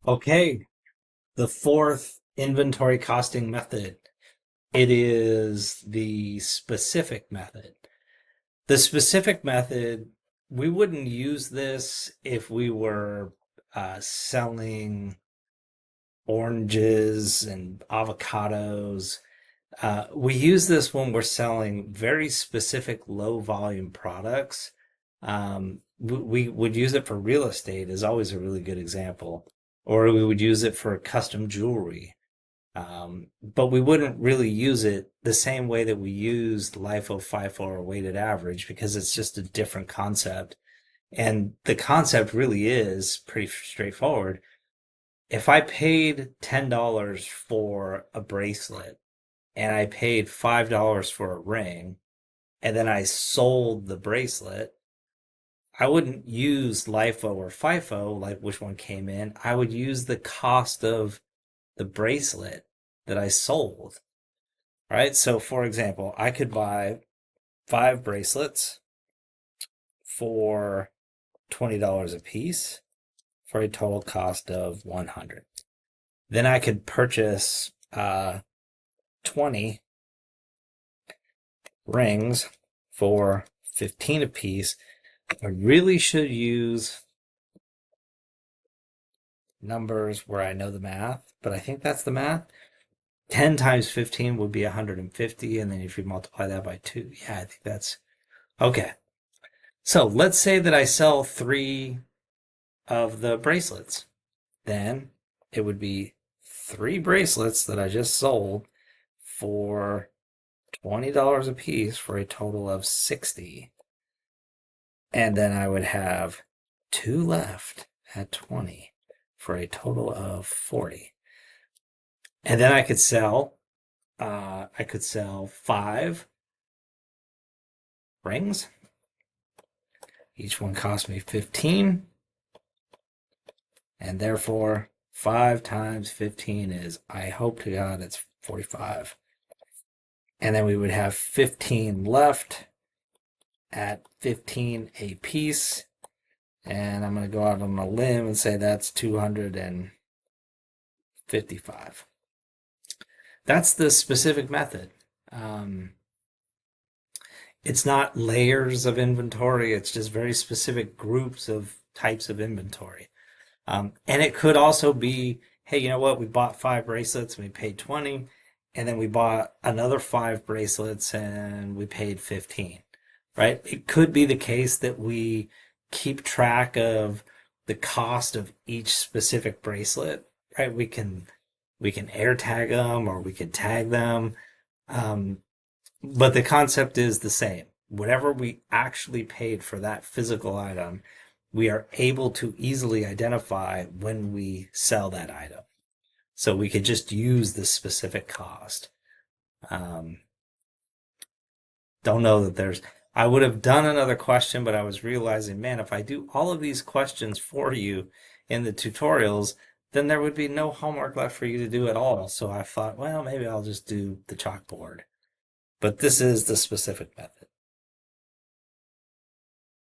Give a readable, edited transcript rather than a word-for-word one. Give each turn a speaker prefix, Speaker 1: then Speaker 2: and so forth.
Speaker 1: Okay, the fourth inventory costing method. It is the specific method. The specific method, we wouldn't use this if we were selling oranges and avocados. We use this when we're selling very specific low volume products. We would use it for real estate is always a really good example, or we would use it for custom jewelry. But we wouldn't really use it the same way that we used LIFO, FIFO, or weighted average because it's just a different concept. And the concept really is pretty straightforward. If I paid $10 for a bracelet and I paid $5 for a ring, and then I sold the bracelet, I wouldn't use LIFO or FIFO, like which one came in. I would use the cost of the bracelet that I sold. Right? So, for example, I could buy 5 bracelets for $20 a piece for a total cost of 100. Then I could purchase 20 rings for 15 a piece. I really should use numbers where I know the math, but I think that's the math. 10 times 15 would be 150, and then if you multiply that by 2, yeah, I think that's okay. So let's say that I sell 3 of the bracelets. Then it would be 3 bracelets that I just sold for $20 a piece for a total of 60. And then I would have 2 left at 20 for a total of 40. And then I could sell 5 rings. Each one cost me 15. And therefore 5 times 15 is, I hope to God, it's 45. And then we would have 15 left at 15 a piece. And I'm going to go out on a limb and say that's 255. That's the specific method. It's not layers of inventory. It's just very specific groups of types of inventory. And it could also be, hey, you know what? We bought 5 bracelets and we paid 20, and then we bought another 5 bracelets and we paid 15, right? It could be the case that we keep track of the cost of each specific bracelet, right? We can air tag them or we can tag them. But the concept is the same. Whatever we actually paid for that physical item, we are able to easily identify when we sell that item. So we could just use the specific cost. Don't know that I would have done another question, but I was realizing, man, if I do all of these questions for you in the tutorials, then there would be no homework left for you to do at all. So I thought, well, maybe I'll just do the chalkboard. But this is the specific method.